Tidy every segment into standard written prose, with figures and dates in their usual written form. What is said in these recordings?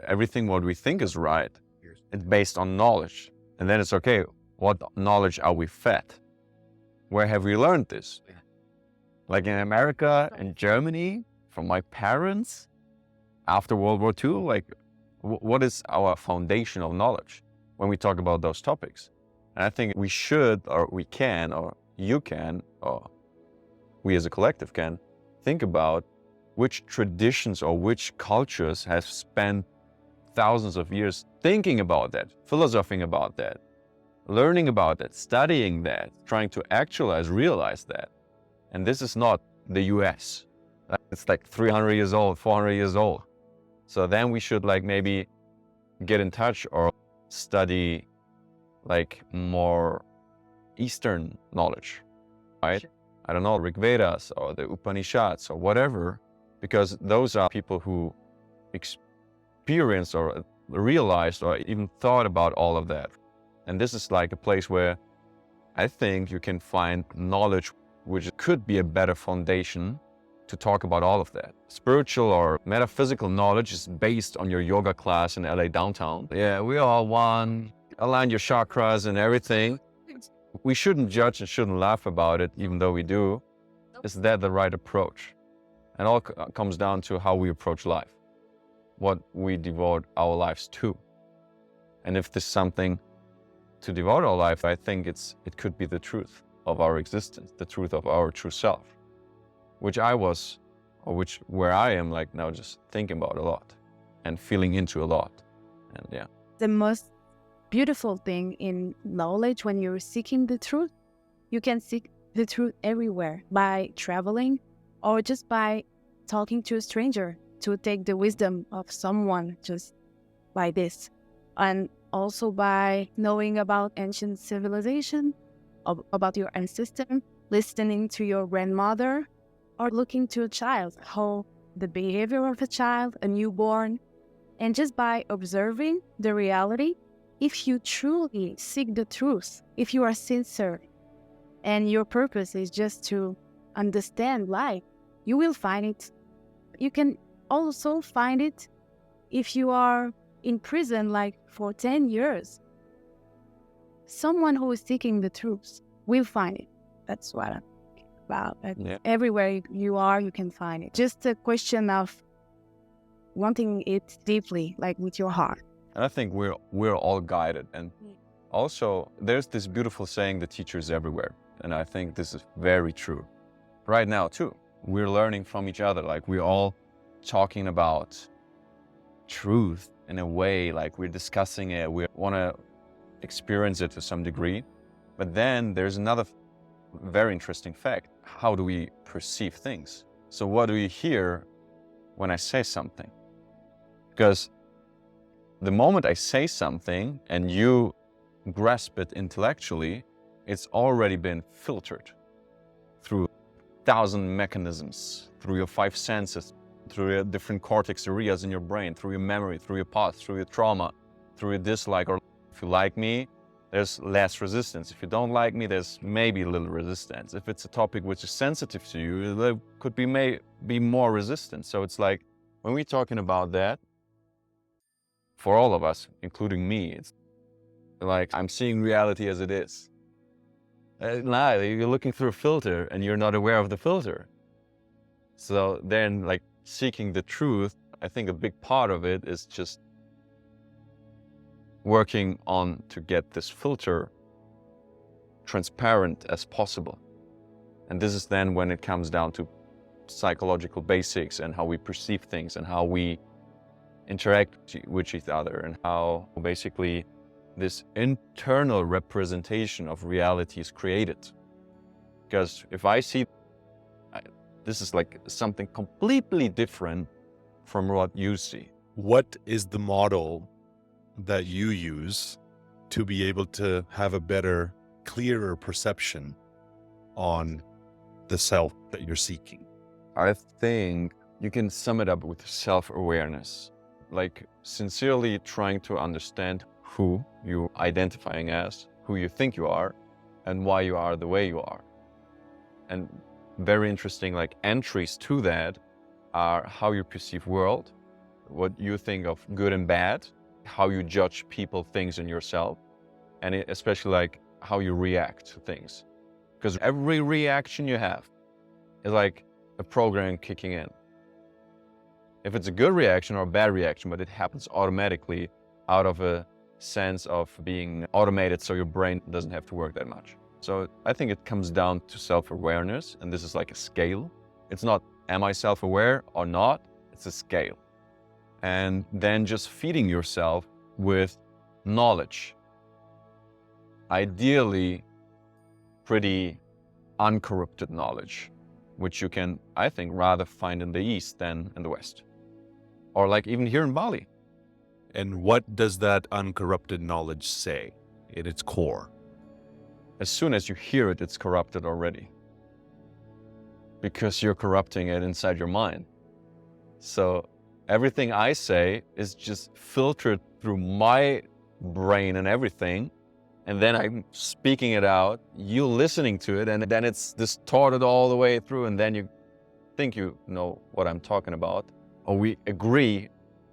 Everything what we think is right, it's based on knowledge. And then it's okay, what knowledge are we fed? Where have we learned this? Like in America and Germany, from my parents, after World War II, like what is our foundational knowledge when we talk about those topics? And I think we should, or we can, or you can, or we as a collective can think about which traditions or which cultures have spent thousands of years thinking about that, philosophizing about that, learning about that, studying that, trying to actualize, realize that. And this is not the US. It's like 300 years old, 400 years old. So then we should like maybe get in touch or study like more Eastern knowledge, right? I don't know, Rig Vedas or the Upanishads or whatever, because those are people who experienced or realized or even thought about all of that. And this is like a place where I think you can find knowledge which could be a better foundation to talk about all of that. Spiritual or metaphysical knowledge is based on your yoga class in LA downtown. Yeah, we all one. Align your chakras and everything. We shouldn't judge and shouldn't laugh about it, even though we do. Is that the right approach? And all comes down to how we approach life, what we devote our lives to. And if there's something to devote our life, I think it could be the truth of our existence, the truth of our true self, which I was, or where I am like now just thinking about a lot and feeling into a lot. And yeah. The most beautiful thing in knowledge when you're seeking the truth, you can seek the truth everywhere by traveling or just by talking to a stranger to take the wisdom of someone just by this. And also by knowing about ancient civilization, about your ancestor, listening to your grandmother, or looking to a child, how the behavior of a child, a newborn, and just by observing the reality, if you truly seek the truth, if you are sincere, and your purpose is just to understand life, you will find it. You can also find it if you are in prison like for 10 years. Someone who is seeking the truth will find it. That's what I'm thinking about. Yeah. Everywhere you are, you can find it. Just a question of wanting it deeply, like with your heart. And I think we're all guided. And also there's this beautiful saying, the teacher is everywhere. And I think this is very true. Right now too, we're learning from each other. Like we're all talking about truth in a way, like we're discussing it. We want to experience it to some degree. But then there's another very interesting fact. How do we perceive things? So what do you hear when I say something? Because the moment I say something and you grasp it intellectually, it's already been filtered through 1,000 mechanisms, through your 5 senses, through your different cortex areas in your brain, through your memory, through your past, through your trauma, through your dislike. Or if you like me, there's less resistance. If you don't like me, there's maybe a little resistance. If it's a topic which is sensitive to you, there could be more resistance. So it's like, when we're talking about that, for all of us, including me, it's like I'm seeing reality as it is. Nah, you're looking through a filter and you're not aware of the filter. So then like seeking the truth, I think a big part of it is just working on to get this filter transparent as possible. And this is then when it comes down to psychological basics and how we perceive things and how we interact with each other and how basically this internal representation of reality is created. Because if I see this is like something completely different from what you see. What is the model that you use to be able to have a better, clearer perception on the self that you're seeking? I think you can sum it up with self-awareness, like sincerely trying to understand who you're identifying as, who you think you are, and why you are the way you are. And very interesting, like entries to that are how you perceive world, what you think of good and bad, how you judge people, things, and yourself, and especially like how you react to things. Because every reaction you have is like a program kicking in. If it's a good reaction or a bad reaction, but it happens automatically out of a sense of being automated, so your brain doesn't have to work that much. So I think it comes down to self-awareness, and this is like a scale. It's not, am I self-aware or not? It's a scale. And then just feeding yourself with knowledge. Ideally, pretty uncorrupted knowledge, which you can, I think, rather find in the East than in the West. Or like even here in Bali. And what does that uncorrupted knowledge say at its core? As soon as you hear it, it's corrupted already. Because you're corrupting it inside your mind. So everything I say is just filtered through my brain and everything. And then I'm speaking it out, you listening to it, and then it's distorted all the way through, and then you think you know what I'm talking about. Or we agree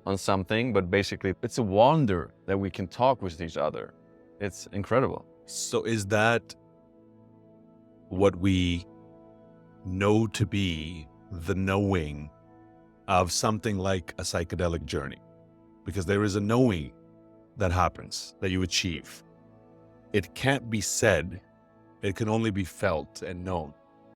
on something, but basically it's a wonder that we can talk with each other. It's incredible. So is that what we know to be the knowing of something like a psychedelic journey? Because there is a knowing that happens, that you achieve. It can't be said, it can only be felt and known.